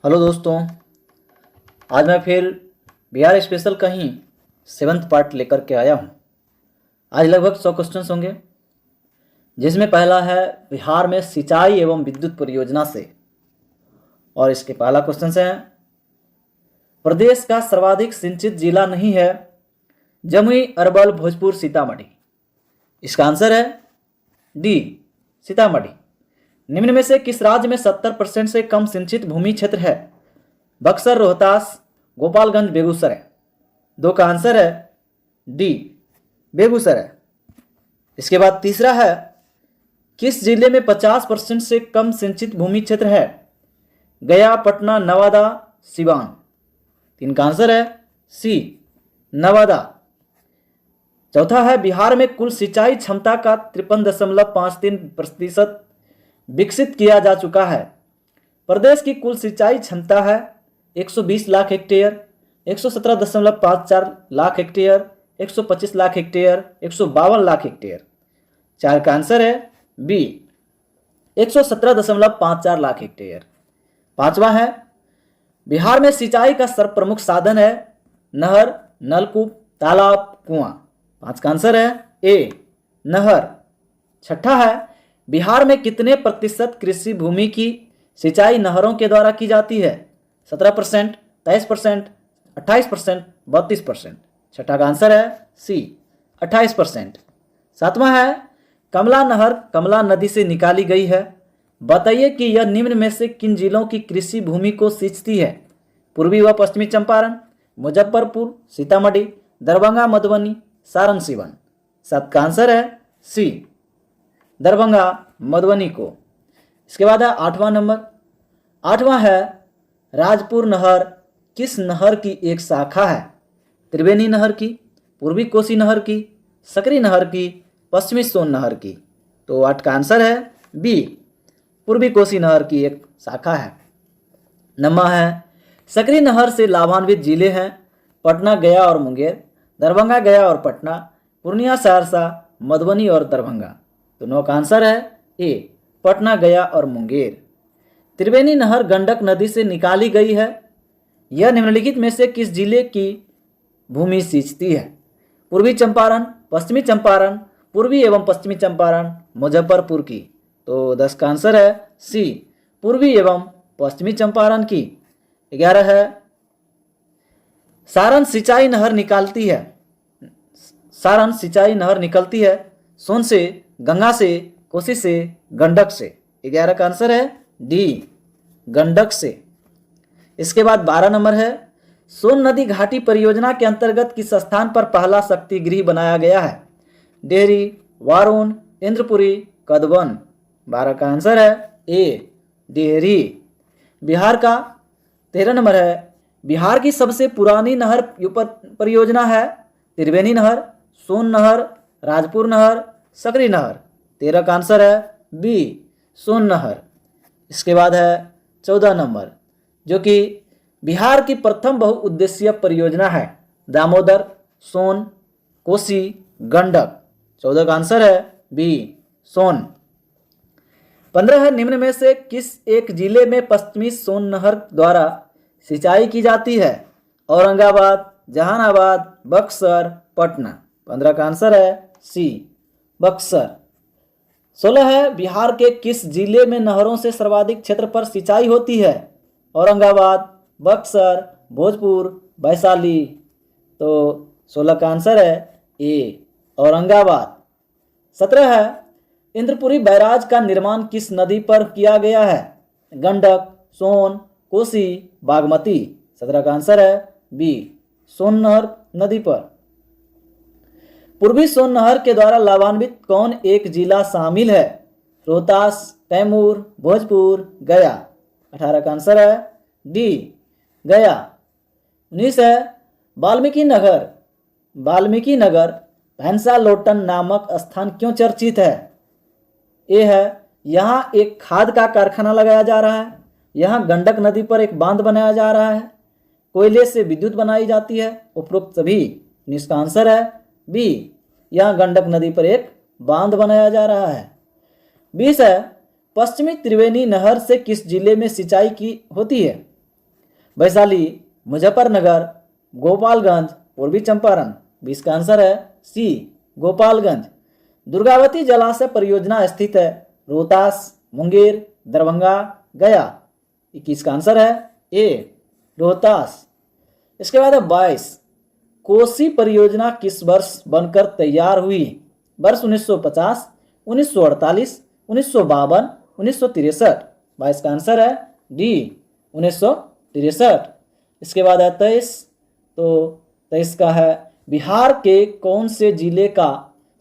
Hello दोस्तों, आज मैं फिर बिहार स्पेशल का ही 7th पार्ट लेकर के आया हूँ। आज लगभग 100 क्वेश्चंस होंगे, जिसमें पहला है बिहार में सिंचाई एवं विद्युत परियोजना से। और इसके पहला क्वेश्चन है, प्रदेश का सर्वाधिक सिंचित जिला नहीं है जमुई, अरवल, भोजपुर, सीतामढ़ी। इसका आंसर है डी, सीतामढ़ी। निम्न में से किस राज्य में 70% से कम सिंचित भूमि क्षेत्र है? बक्सर, रोहतास, गोपालगंज, बेगूसराय। दो का आंसर है डी, बेगूसराय। इसके बाद तीसरा है, किस जिले में 50% से कम सिंचित भूमि क्षेत्र है? गया, पटना, नवादा, सिवान। तीन का आंसर है सी, नवादा। चौथा है, बिहार में कुल सिंचाई क्षमता का 53.53% विकसित किया जा चुका है। प्रदेश की कुल सिंचाई क्षमता है 120 lakh hectare, 117.54 lakh hectare, 125 lakh hectare, 152 lakh hectare. चार का आंसर है बी, 117.54 लाख हेक्टेयर। पांचवा है, बिहार में सिंचाई का सर्वप्रमुख साधन है नहर, नलकूप, तालाब, कुआं। पांच का आंसर है ए, नहर। छठा है, बिहार में कितने प्रतिशत कृषि भूमि की सिंचाई नहरों के द्वारा की जाती है? 17%, 23%, 28%, 32%। छठा का आंसर है सी, 28%। सातवां है, कमला नहर कमला नदी से निकाली गई है। बताइए कि यह निम्न में से किन जिलों की कृषि भूमि को सींचती है? पूर्वी व पश्चिमी चंपारण, मुजफ्फरपुर, सीतामढ़ी, दरभंगा, मधुबनी, सारण, सीवान। सात का आंसर है सी, दरभंगा, मधुबनी को। इसके बाद है 8वां नंबर। 8वां है, राजपुर नहर किस नहर की एक शाखा है? त्रिवेणी नहर की, पूर्वी कोसी नहर की, सकरी नहर की, पश्चिमी सोन नहर की। तो 8 का आंसर है बी, पूर्वी कोसी नहर की एक शाखा है। नंबर है, सकरी नहर से लाभान्वित जिले हैं पटना, गया और मुंगेर, दरभंगा, गया और पटना, पूर्णिया, सहरसा, मधुबनी और दरभंगा। तो 9 का आंसर है ए, पटना, गया और मुंगेर। त्रिवेणी नहर गंडक नदी से निकाली गई है। यह निम्नलिखित में से किस जिले की भूमि सींचती है? पूर्वी चंपारण, पश्चिमी चंपारण, पूर्वी एवं पश्चिमी चंपारण, मुजफ्फरपुर की। तो 10 का आंसर है सी, पूर्वी एवं पश्चिमी चंपारण की। 11 है, सारण सिंचाई नहर निकालती है। सारण सिंचाई नहर निकलती है सोन से, गंगा से, कोसी से, गंडक से। 11 का आंसर है डी, गंडक से। इसके बाद 12 नंबर है, सोन नदी घाटी परियोजना के अंतर्गत किस स्थान पर पहला शक्ति गृह बनाया गया है? डेहरी, वारुण, इंद्रपुरी, कदवन। 12 का आंसर है ए, डेहरी। बिहार का 13 नंबर है, बिहार की सबसे पुरानी नहर परियोजना है त्रिवेणी नहर, सोन नहर, राजपुर नहर, सकरी नहर। 13 का आंसर है बी, सोन नहर। इसके बाद है 14 नंबर, जो कि बिहार की प्रथम बहुउद्देशीय परियोजना है दामोदर, सोन, कोसी, गंडक। 14 का आंसर है बी, सोन। 15 है, निम्न में से किस एक जिले में पश्चिमी सोन नहर द्वारा सिंचाई की जाती है? औरंगाबाद, जहानाबाद, बक्सर, पटना। 15 का आंसर है सी, बक्सर। 16 है, बिहार के किस जिले में नहरों से सर्वाधिक क्षेत्र पर सिंचाई होती है? औरंगाबाद, बक्सर, भोजपुर, वैशाली। तो 16 का आंसर है ए, औरंगाबाद। 17 है, इंद्रपुरी बैराज का निर्माण किस नदी पर किया गया है? गंडक, सोन, कोसी, बागमती। 17 का आंसर है बी, सोन नहर नदी पर। पूर्वी सोन नहर के द्वारा लाभान्वित कौन एक जिला शामिल है? रोहतास, कैमूर, भोजपुर, गया। 18 का आंसर है डी, गया। 19 है, वाल्मीकि नगर भैंसा लोटन नामक स्थान क्यों चर्चित है? ए है, यहाँ एक खाद का कारखाना लगाया जा रहा है, यहाँ गंडक नदी पर एक बांध बनाया जा रहा है, कोयले से विद्युत बनाई जाती है, उपरोक्त सभी। इसका आंसर है बी, यहाँ गंडक नदी पर एक बांध बनाया जा रहा है। 20 है, पश्चिमी त्रिवेणी नहर से किस जिले में सिंचाई की होती है? वैशाली, मुजफ्फरनगर, गोपालगंज, पूर्वी चंपारण। 20 का आंसर है सी, गोपालगंज। दुर्गावती जलाशय परियोजना स्थित है रोहतास, मुंगेर, दरभंगा, गया। 21 का आंसर है ए, रोहतास। इसके बाद है 22, कोसी परियोजना किस वर्ष बनकर तैयार हुई? वर्ष 1950, 1948, 1952, 1963। 22 का आंसर है डी, 1963। इसके बाद है 23, तो 23 का है बिहार के कौन से जिले का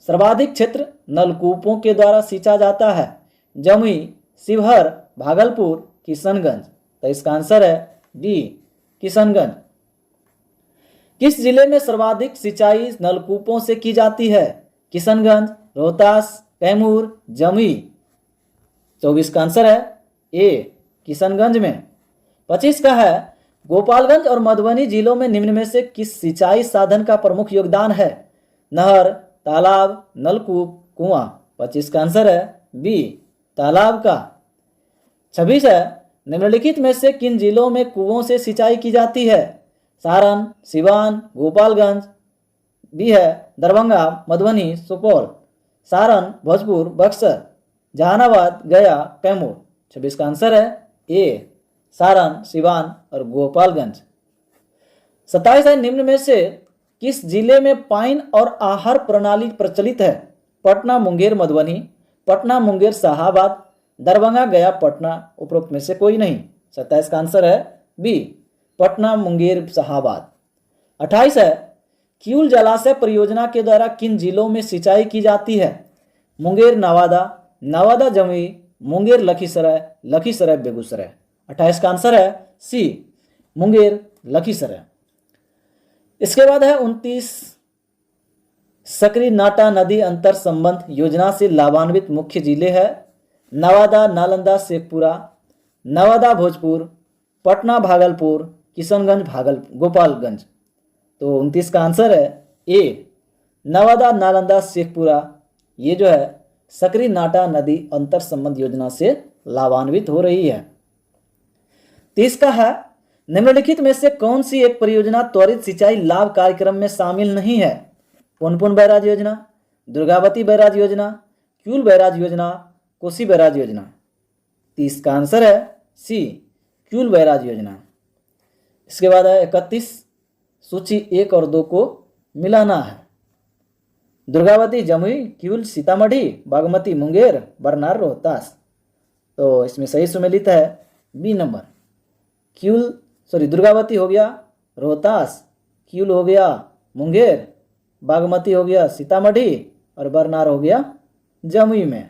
सर्वाधिक क्षेत्र नलकूपों के द्वारा सींचा जाता है? जमुई, शिवहर, भागलपुर, किशनगंज। 23 का आंसर है डी, किशनगंज। किस जिले में सर्वाधिक सिंचाई नलकूपों से की जाती है? किशनगंज, रोहतास, कैमूर, जमुई। 24 का आंसर है ए, किशनगंज में। 25 का है गोपालगंज और मधुबनी जिलों में निम्न में से किस सिंचाई साधन का प्रमुख योगदान है? नहर, तालाब, नलकूप, कुआं। 25 का आंसर है बी, तालाब का। 26 है निम्नलिखित में से किन जिलों में कुओं से सिंचाई की जाती है? सारण, सिवान, गोपालगंज। बी है दरभंगा, मधुबनी, सुपौल। सारण, भोजपुर, बक्सर, जहानाबाद, गया, कैमूर। 26 का आंसर है ए, सारण, सिवान और गोपालगंज। 27 है निम्न में से किस जिले में पाइन और आहर प्रणाली प्रचलित है? पटना, मुंगेर, मधुबनी, पटना, मुंगेर, शाहाबाद, दरभंगा, गया, पटना। उपरोक्त में से कोई नहीं। 27 का आंसर है बी, पटना, मुंगेर, शाहाबाद। 28 है किऊल जलाशय परियोजना के द्वारा किन जिलों में सिंचाई की जाती है? मुंगेर, नवादा, नवादा, जमुई, मुंगेर, लखीसराय, लखीसराय, बेगूसराय। 28 का आंसर है सी, मुंगेर, लखीसराय। इसके बाद है 29, सकरी नाटा नदी अंतर संबंध योजना से लाभान्वित मुख्य जिले हैं? नवादा, नालंदा, शेखपुरा, नवादा, भोजपुर, पटना, भागलपुर, किशनगंज, गोपालगंज। तो 29 का आंसर है ए, नवादा, नालंदा, शेखपुरा। ये जो है सकरी नाटा नदी अंतर संबंध योजना से लाभान्वित हो रही है। 30 का है निम्नलिखित में से कौन सी एक परियोजना त्वरित सिंचाई लाभ कार्यक्रम में शामिल नहीं है? पुनपुन बैराज योजना, दुर्गावती बैराज योजना, किऊल बैराज योजना, कोसी बैराज योजना। 30 का आंसर है सी, किऊल बैराज योजना। इसके बाद है 31, सूची 1 और 2 को मिलाना है। दुर्गावती, जमुई, किऊल, सीतामढ़ी, बागमती, मुंगेर, बरनार, रोहतास। तो इसमें सही सुमेलित है बी नंबर। दुर्गावती हो गया रोहतास, किऊल हो गया मुंगेर, बागमती हो गया सीतामढ़ी और बरनार हो गया जमुई में।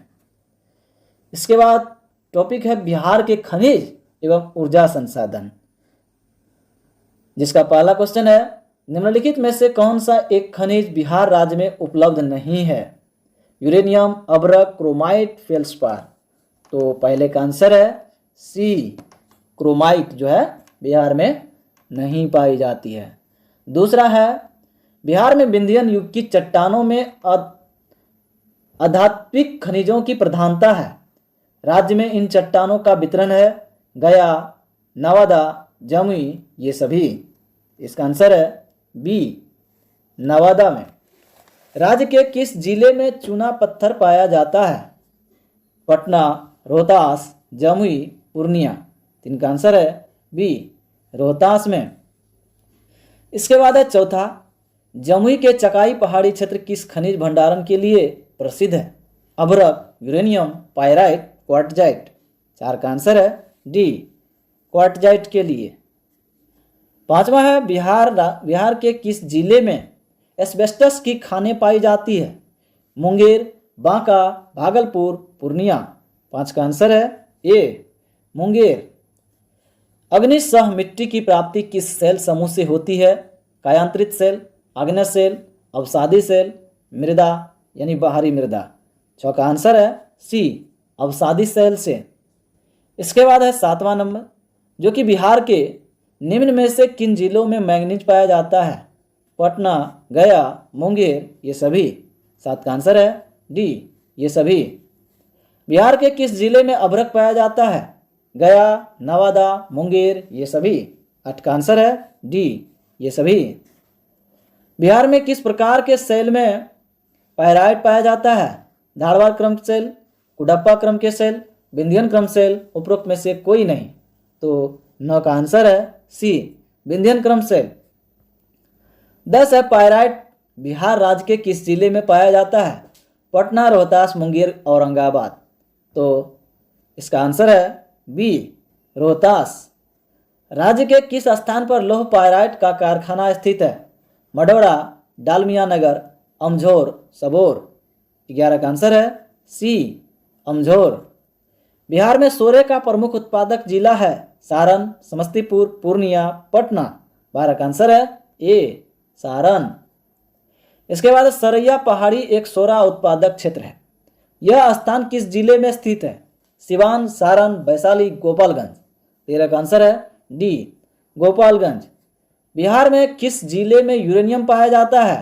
इसके बाद टॉपिक है बिहार के खनिज एवं ऊर्जा संसाधन, जिसका पहला क्वेश्चन है निम्नलिखित में से कौन सा एक खनिज बिहार राज्य में उपलब्ध नहीं है? यूरेनियम, अभ्रक, क्रोमाइट, फेल्सपार। तो पहले का आंसर है सी, क्रोमाइट जो है बिहार में नहीं पाई जाती है। दूसरा है बिहार में विंध्यन युग की चट्टानों में आधात्मिक खनिजों की प्रधानता है। राज्य में इन चट्टानों का वितरण है गया, नवादा, जमुई, ये सभी। इसका आंसर है बी, नवादा में। राज्य के किस जिले में चूना पत्थर पाया जाता है? पटना, रोहतास, जमुई, पूर्णिया। इनका आंसर है बी, रोहतास में। इसके बाद है चौथा, जमुई के चकाई पहाड़ी क्षेत्र किस खनिज भंडारण के लिए प्रसिद्ध है? अभ्रक, यूरेनियम, पायराइट, क्वार्टजाइट। 4 का आंसर है डी, क्वार्टजाइट के लिए। पांचवा है बिहार के किस जिले में एस्बेस्टस की खानें पाई जाती है? मुंगेर, बांका, भागलपुर, पूर्णिया। 5 का आंसर है ए, मुंगेर। अग्निशह मिट्टी की प्राप्ति किस सेल समूह से होती है? कायांतरित सेल, आग्नेय सेल, अवसादी सेल, मृदा यानी बाहरी मृदा। 6 का आंसर है सी, अवसादी सेल से। इसके बाद है 7वां नंबर, जो कि बिहार के निम्न में से किन जिलों में मैंगनीज पाया जाता है? पटना, गया, मुंगेर, ये सभी। 7 का आंसर है डी, ये सभी। बिहार के किस जिले में अभ्रक पाया जाता है? गया, नवादा, मुंगेर, ये सभी। 8 का आंसर है डी, ये सभी। बिहार में किस प्रकार के सेल में पायराइट पाया जाता है? धारवाड़ क्रम सेल, कुडप्पा क्रम के सेल, विंध्यन क्रम सेल, उपरोक्त में से कोई नहीं। तो 9 का आंसर है सी, विंध्यन क्रम सेल। 10 है, पायराइट बिहार राज्य के किस जिले में पाया जाता है? पटना, रोहतास, मुंगेर, औरंगाबाद। तो इसका आंसर है बी, रोहतास। राज्य के किस स्थान पर लौह पायराइट का कारखाना स्थित है? मढ़ौरा, डालमिया नगर, अमझोर, सबौर। 11 का आंसर है सी, अमझोर। बिहार में सोरे का प्रमुख उत्पादक जिला है? सारण, समस्तीपुर, पूर्णिया, पटना। 12 का आंसर है ए, सारण। इसके बाद सरैया पहाड़ी एक सोरा उत्पादक क्षेत्र है। यह स्थान किस जिले में स्थित है? सिवान, सारण, वैशाली, गोपालगंज। 13 का आंसर है डी, गोपालगंज। बिहार में किस जिले में यूरेनियम पाया जाता है?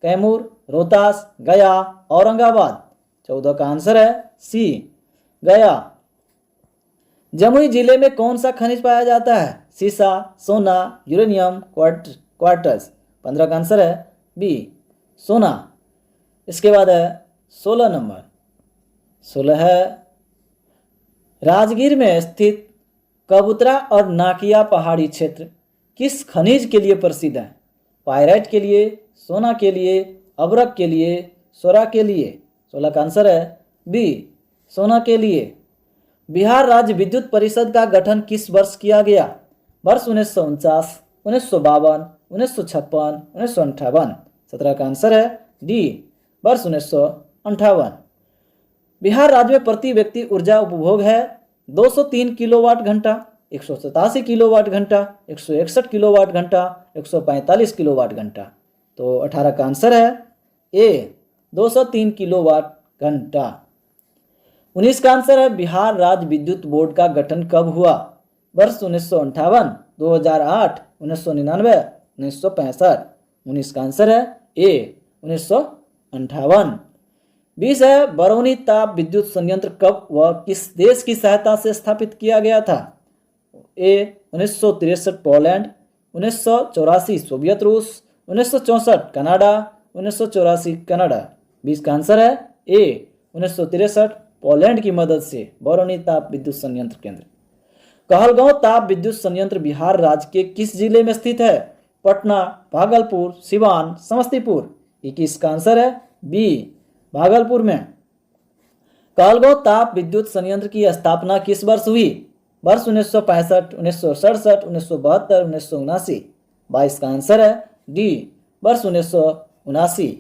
कैमूर, रोहतास, गया, औरंगाबाद। 14 का आंसर है सी, गया। जमुई जिले में कौन सा खनिज पाया जाता है? सीसा, सोना, यूरेनियम, क्वार्ट्ज। 15 का आंसर है बी, सोना। इसके बाद है 16 नंबर। 16 है, राजगीर में स्थित कबूतरा और नाकिया पहाड़ी क्षेत्र किस खनिज के लिए प्रसिद्ध है? पायराइट के लिए, सोना के लिए, अब्रक के लिए, सोरा के लिए। 16 का आंसर है बी, सोना के लिए। बिहार राज्य विद्युत परिषद का गठन किस वर्ष किया गया? वर्ष 1949, 1952, 1956, 1958। 17 का आंसर है डी, वर्ष 1958। बिहार राज्य में प्रति व्यक्ति ऊर्जा उपभोग है 203 किलोवाट घंटा, 187 किलोवाट घंटा, 161 किलोवाट घंटा, 145 किलोवाट घंटा। तो 18 का आंसर है ए, 203 किलोवाट घंटा। 19 का आंसर है, बिहार राज्य विद्युत बोर्ड का गठन कब हुआ? वर्ष 1958, 2008, 1999, 1965। 19 का आंसर है ए, 1958। 20 है, बरौनी ताप विद्युत संयंत्र कब व किस देश की सहायता से स्थापित किया गया था? ए 1963 पोलैंड, 1984 सोवियत रूस, 1964 कनाडा, 1984 कनाडा। 20 का आंसर है ए, 1963 पोलैंड की मदद से बरौनी ताप विद्युत संयंत्र केंद्र। कहलगांव ताप विद्युत संयंत्र बिहार राज्य के किस जिले में स्थित है? पटना, भागलपुर, सिवान, समस्तीपुर। 21 का आंसर है बी, भागलपुर में। कहलगांव ताप विद्युत संयंत्र की स्थापना किस वर्ष हुई? वर्ष 1965, 1967, 1972, 1979। 22 का आंसर है डी, वर्ष 1979।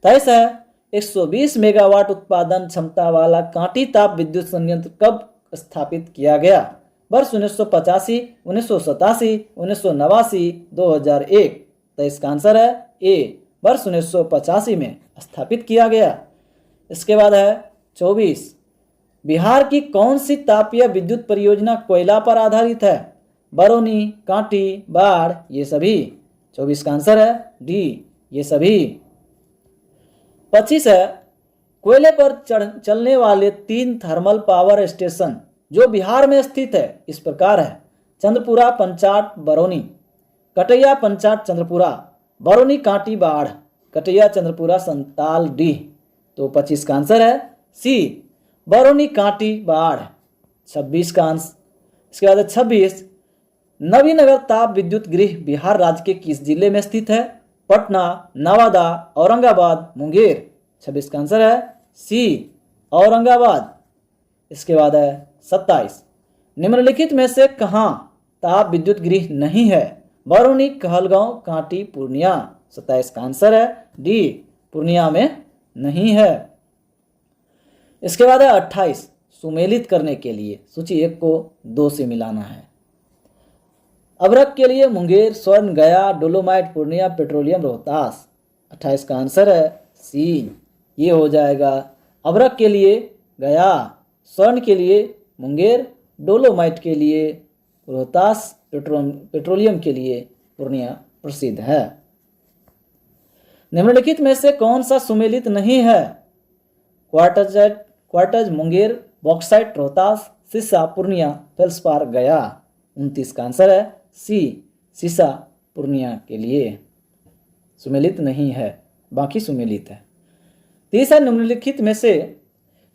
23 है, 120 मेगावाट उत्पादन क्षमता वाला कांटी ताप विद्युत संयंत्र कब स्थापित किया गया? वर्ष 1985, 1987, 1989, 2001। 23 का आंसर है ए, वर्ष 1985 में स्थापित किया गया। इसके बाद है 24, बिहार की कौन सी तापीय विद्युत परियोजना कोयला पर आधारित है? बरौनी, कांटी, बाढ़, ये सभी। 24 का आंसर है डी, ये सभी। 25 है, कोयले पर चलने वाले 3 थर्मल पावर स्टेशन जो बिहार में स्थित है इस प्रकार है: चंद्रपुरा, पंचाट, बरौनी। कटैया, पंचाट, चंद्रपुरा, बरौनी, कांटी, बाढ़। कटैया, चंद्रपुरा, संताल, डीह। तो 25 का आंसर है सी, बरौनी, कांटी, बाढ़। 26 का आंसर। इसके बाद 26, नवीनगर ताप विद्युत गृह बिहार राज्य के किस जिले में स्थित है? पटना, नवादा, औरंगाबाद, मुंगेर। 26 का आंसर है सी, औरंगाबाद। इसके बाद है 27, निम्नलिखित में से कहाँ ताप विद्युत गृह नहीं है? बरौनी, कहलगांव, कांटी, पूर्णिया। 27 का आंसर है डी, पूर्णिया में नहीं है। इसके बाद है 28, सुमेलित करने के लिए सूची 1 को 2 से मिलाना है। अभ्रक के लिए मुंगेर, स्वर्ण, गया, डोलोमाइट, पूर्णिया, पेट्रोलियम, रोहतास। 28 का आंसर है सी, ये हो जाएगा। अभ्रक के लिए गया, स्वर्ण के लिए मुंगेर, डोलोमाइट के लिए रोहतास, पेट्रोलियम के लिए पूर्णिया प्रसिद्ध है। निम्नलिखित में से कौन सा सुमेलित नहीं है? क्वार्टज, मुंगेर, बॉक्साइट, रोहतास, सिस्सा, पूर्णिया, फेल्सपार, गया। 29 का आंसर है सी सीसा पूर्णिया के लिए सुमेलित नहीं है, बाकी सुमेलित है। तीसरा, निम्नलिखित में से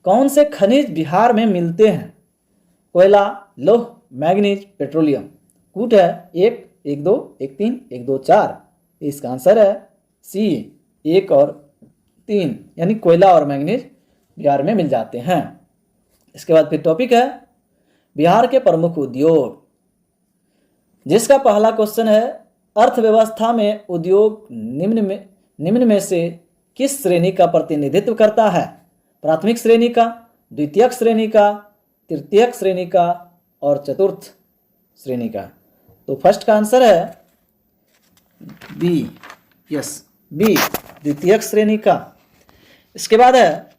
कौन से खनिज बिहार में मिलते हैं? कोयला, लौह, मैग्नीज, पेट्रोलियम। कूट है 1, 1, 2, 1, 3, 1, 2, 4। इसका आंसर है सी 1 और 3, यानी कोयला और मैग्नीज बिहार में मिल जाते हैं। इसके बाद फिर टॉपिक है बिहार के प्रमुख उद्योग, जिसका पहला क्वेश्चन है अर्थव्यवस्था में उद्योग निम्न में से किस श्रेणी का प्रतिनिधित्व करता है? प्राथमिक श्रेणी का, द्वितीयक श्रेणी का, तृतीयक श्रेणी का और चतुर्थ श्रेणी का। तो फर्स्ट का आंसर है बी, यस बी, द्वितीयक श्रेणी का। इसके बाद है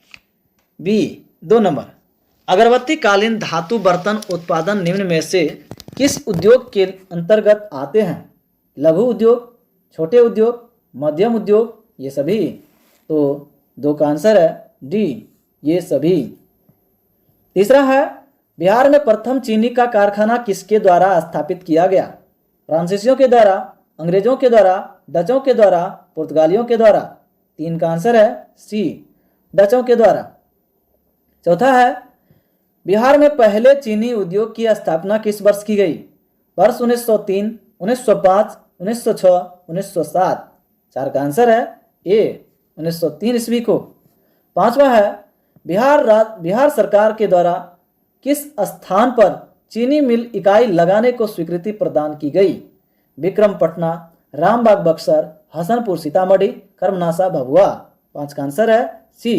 बी 2 नंबर, अगरबत्ती कालीन धातु बर्तन उत्पादन निम्न में से किस उद्योग के अंतर्गत आते हैं? लघु उद्योग, छोटे उद्योग, मध्यम उद्योग, ये सभी। तो 2 का आंसर है डी, ये सभी। तीसरा है बिहार में प्रथम चीनी का कारखाना किसके द्वारा स्थापित किया गया? फ्रांसीसियों के द्वारा, अंग्रेजों के द्वारा, डचों के द्वारा, पुर्तगालियों के द्वारा। 3 का आंसर है सी, डचों के द्वारा। चौथा है बिहार में पहले चीनी उद्योग की स्थापना किस वर्ष की गई? वर्ष 1903, 1905, 1906, 1907। 4 का आंसर है ए, 1903 ईस्वी को। पांचवा है बिहार सरकार के द्वारा किस स्थान पर चीनी मिल इकाई लगाने को स्वीकृति प्रदान की गई? विक्रमपटना, रामबाग बक्सर, हसनपुर सीतामढ़ी, कर्मनाशा भभुआ। 5 का आंसर है सी,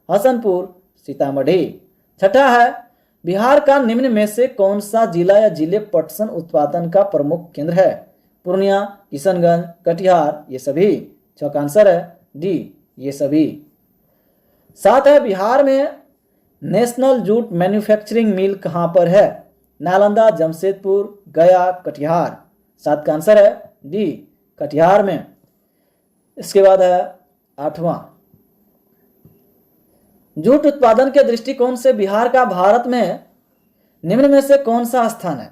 हसनपुर सीतामढ़ी। छठा है बिहार का निम्न में से कौन सा जिला या जिले पटसन उत्पादन का प्रमुख केंद्र है? पूर्णिया, किशनगंज, कटिहार, ये सभी। 6 का आंसर है डी, ये सभी। 7 है बिहार में नेशनल जूट मैन्युफैक्चरिंग मिल कहाँ पर है? नालंदा, जमशेदपुर, गया, कटिहार। 7 का आंसर है डी, कटिहार में। इसके बाद है 8वां, जूट उत्पादन के दृष्टिकोण से बिहार का भारत में निम्न में से कौन सा स्थान है?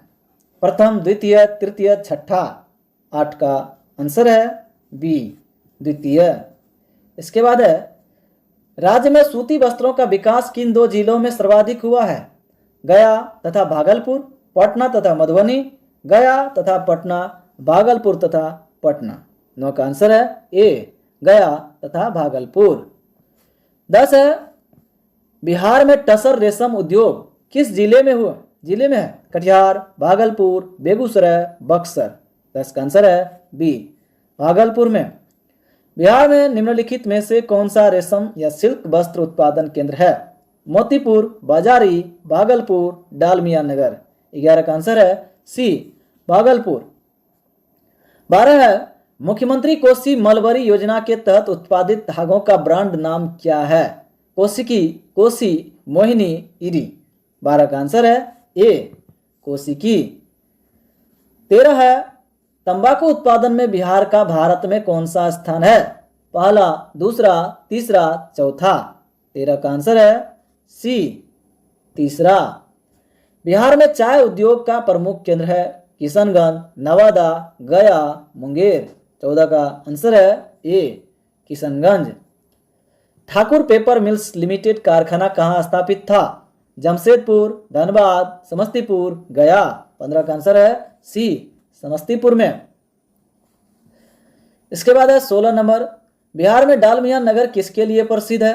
प्रथम, द्वितीय, तृतीय, छठा। 8 का आंसर है बी, द्वितीय। इसके बाद है राज्य में सूती वस्त्रों का विकास किन 2 जिलों में सर्वाधिक हुआ है? गया तथा भागलपुर, पटना तथा मधुबनी, गया तथा पटना, भागलपुर तथा पटना। 9 का आंसर है ए, गया तथा भागलपुर। 10 है बिहार में टसर रेशम उद्योग किस जिले में हुआ? जिले में है कटिहार, भागलपुर, बेगूसराय, बक्सर। 10 का आंसर है बी, भागलपुर में। बिहार में निम्नलिखित में से कौन सा रेशम या सिल्क वस्त्र उत्पादन केंद्र है? मोतीपुर, बाजारी, भागलपुर, डालमिया नगर। 11 का आंसर है सी, भागलपुर। 12 है मुख्यमंत्री कोसी मलबरी योजना के तहत उत्पादित धागों का ब्रांड नाम क्या है? कोसिकी, कोसी, मोहिनी, इरी। 12 का आंसर है ए, कोसिकी। 13 है तंबाकू उत्पादन में बिहार का भारत में कौन सा स्थान है? पहला, दूसरा, तीसरा, चौथा। 13 का आंसर है सी, तीसरा। बिहार में चाय उद्योग का प्रमुख केंद्र है किशनगंज, नवादा, गया, मुंगेर। 14 का आंसर है A, Kishanganj. Thakur paper mills limited कारखाना कहाँ स्थापित था? जमशेदपुर, धनबाद, समस्तीपुर, गया। 15 का आंसर है सी, समस्तीपुर में। इसके बाद है 16 नंबर, बिहार में डालमिया नगर किसके लिए प्रसिद्ध है?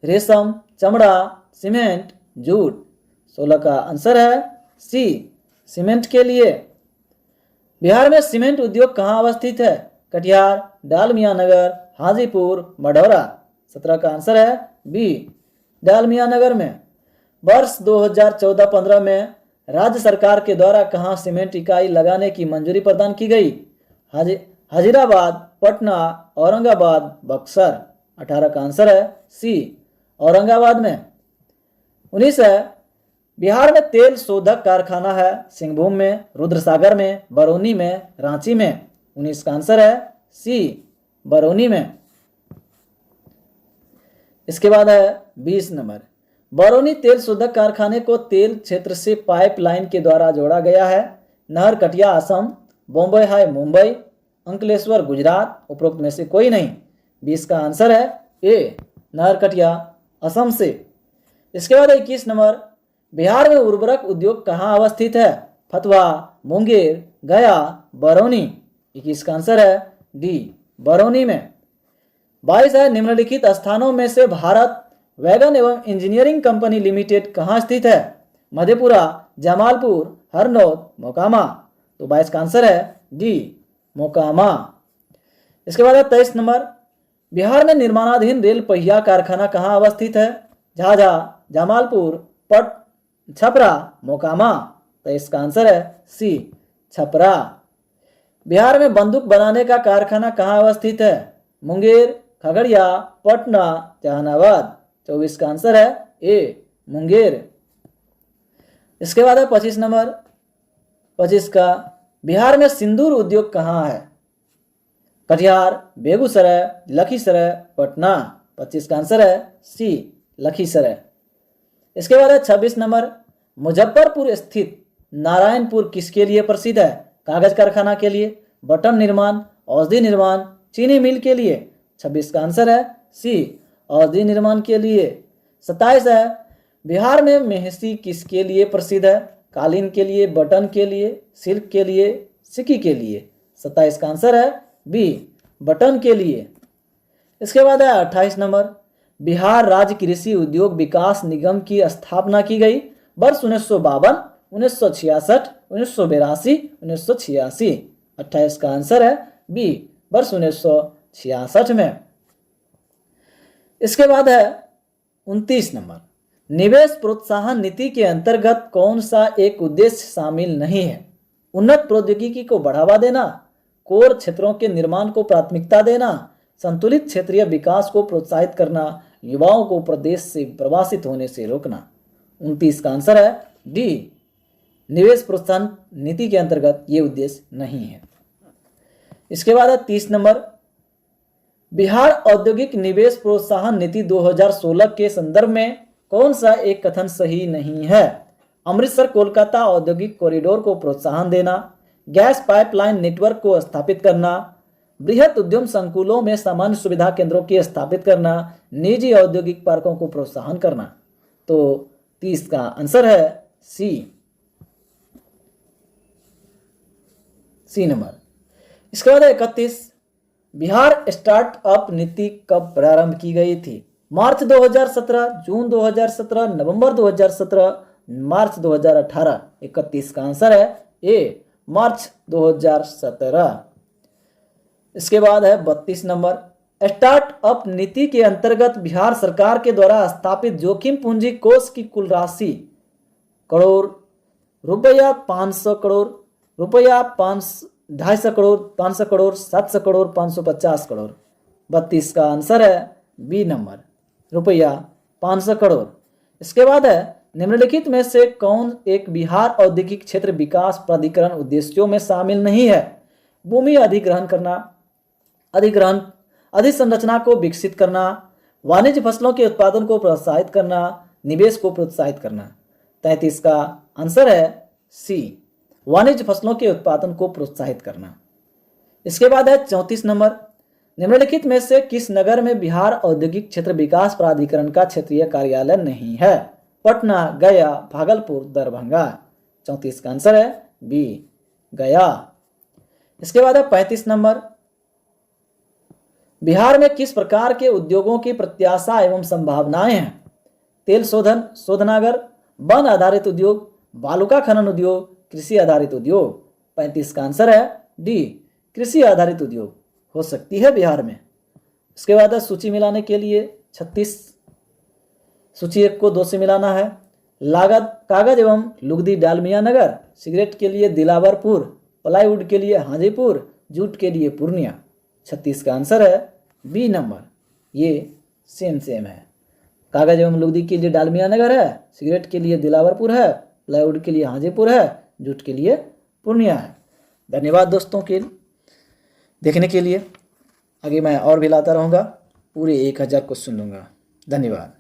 रेशम, चमड़ा, सीमेंट, जूट। 16 का आंसर है सी, सीमेंट के लिए। बिहार में सीमेंट उद्योग कहाँ अवस्थित है? कटिहार, डालमिया नगर, हाजीपुर, मढ़ौरा। 17 का आंसर है बी, डालमिया नगर में। वर्ष 2014-15 में राज्य सरकार के द्वारा कहाँ सीमेंट इकाई लगाने की मंजूरी प्रदान की गई? हजीराबाद, पटना, औरंगाबाद, बक्सर। 18 का आंसर है सी, औरंगाबाद में। 19 है बिहार में तेल शोधक कारखाना है सिंहभूम में, रुद्रसागर में, बरौनी में, रांची में। 19 का आंसर है सी, बरौनी में। इसके बाद है 20 नंबर, बरौनी तेल शोधक कारखाने को तेल क्षेत्र से पाइपलाइन के द्वारा जोड़ा गया है। नहर कटिया असम, बॉम्बे है मुंबई, अंकलेश्वर गुजरात, उपरोक्त में से कोई नहीं। 20 का आंसर है ए नारकटिया असम से। इसके बाद 21 नंबर, बिहार में उर्वरक उद्योग कहाँ अवस्थित है? फतवा, मुंगेर, गया, बरौनी। 21 का आंसर है डी बरौनी में। 22 है, निम्नलिखित स्थानों में से भारत वैगन एवं इंजीनियरिंग कंपनी लिमिटेड कहाँ स्थित है? मधेपुरा, जमालपुर, हरनौत, मोकामा। तो 22 का आंसर है डी मोकामा। इसके बाद 23 नंबर, बिहार में निर्माणाधीन रेल पहिया कारखाना कहाँ अवस्थित है? झाझा, जमालपुर, पट, छपरा, मोकामा। तो इसका आंसर है सी छपरा। बिहार में बंदूक बनाने का कारखाना कहाँ अवस्थित है? मुंगेर, खगड़िया, पटना, जहानाबाद। 24 का आंसर है ए मुंगेर। इसके बाद है 25 नंबर, 25 का, बिहार में सिंदूर उद्योग कहाँ है? कटिहार, बेगूसराय, लखीसराय, पटना। 25 का आंसर है सी लखीसराय। इसके बाद है 26 नंबर, मुजफ्फरपुर स्थित नारायणपुर किसके लिए प्रसिद्ध है? कागज कारखाना के लिए, बटन निर्माण, औषधि निर्माण, चीनी मिल के लिए। 26 का आंसर है सी औषधि निर्माण के लिए। 27 है, बिहार में मेहसी किसके लिए प्रसिद्ध है? कालीन के लिए, बटन के लिए, सिल्क के लिए, सिक्की के लिए। 27 का आंसर है बी बटन के लिए। इसके बाद है 28 नंबर, बिहार राज्य कृषि उद्योग विकास निगम की स्थापना की गई वर्ष 1952, 1966, 1982, 1986। 28 का आंसर है बी वर्ष 1966 में। इसके बाद है 29 नंबर, निवेश प्रोत्साहन नीति के अंतर्गत कौन सा एक उद्देश्य शामिल नहीं है? उन्नत प्रौद्योगिकी को बढ़ावा देना, कोर क्षेत्रों के निर्माण को प्राथमिकता देना, संतुलित क्षेत्रीय विकास को प्रोत्साहित करना, युवाओं को प्रदेश से प्रवासित होने से रोकना। 29 का आंसर है डी निवेश प्रोत्साहन नीति के अंतर्गत ये उद्देश्य नहीं है। इसके बाद है 30 नंबर, बिहार औद्योगिक निवेश प्रोत्साहन नीति 2016 के संदर्भ में कौन सा एक कथन सही नहीं है? अमृतसर कोलकाता औद्योगिक कॉरिडोर को प्रोत्साहन देना, गैस पाइपलाइन नेटवर्क को स्थापित करना, बृहत उद्यम संकुलों में सामान्य सुविधा केंद्रों की स्थापित करना, निजी औद्योगिक पार्कों को प्रोत्साहन करना। तो 30 का आंसर है सी नंबर। इसके बाद 31, बिहार स्टार्टअप नीति कब प्रारंभ की गई थी? मार्च 2017, जून 2017, नवंबर 2017, मार्च 2018। 31 का आंसर है ए मार्च 2017। इसके बाद है 32 नंबर, स्टार्टअप नीति के अंतर्गत बिहार सरकार के द्वारा स्थापित जोखिम पूंजी कोष की कुल राशि करोड़ रुपया, 500 करोड़ रुपया, 250 करोड़, 500 करोड़, 700 करोड़, 550 करोड़। 32 का आंसर है बी नंबर, रुपया 500 करोड़। इसके बाद है निम्नलिखित में से कौन एक बिहार औद्योगिक क्षेत्र विकास प्राधिकरण उद्देश्यों में शामिल नहीं है? भूमि अधिग्रहण करना, अधिसंरचना को विकसित करना, वाणिज्य फसलों के उत्पादन को प्रोत्साहित करना, निवेश को प्रोत्साहित करना। 33 का आंसर है सी वाणिज्य फसलों के उत्पादन को प्रोत्साहित करना। इसके बाद है 34 नंबर, निम्नलिखित में से किस नगर में बिहार औद्योगिक क्षेत्र विकास प्राधिकरण का क्षेत्रीय कार्यालय नहीं है? पटना, गया, भागलपुर, दरभंगा। 34 का आंसर है बी गया। इसके बाद है 35 नंबर, बिहार में किस प्रकार के उद्योगों की प्रत्याशा एवं संभावनाएं हैं? तेल शोधनागार, वन आधारित उद्योग, बालुका खनन उद्योग, कृषि आधारित उद्योग। 35 का आंसर है डी कृषि आधारित उद्योग हो सकती है बिहार में। इसके बाद सूची मिलाने के लिए 36, सूची 1 को 2 से मिलाना है। लागत कागज एवं लुगदी डालमिया नगर, सिगरेट के लिए दिलावरपुर, प्लाईवुड के लिए हाजीपुर, जूट के लिए पूर्णिया। 36 का आंसर है बी नंबर, ये सेम है। कागज एवं लुगदी के लिए डालमिया नगर है, सिगरेट के लिए दिलावरपुर है, प्लाईवुड के लिए हाजीपुर है, जूट के लिए पूर्णिया है। धन्यवाद दोस्तों के देखने के लिए। आगे मैं और भी लाता रहूँगा, पूरे 1000 क्वेश्चन लूँगा। धन्यवाद।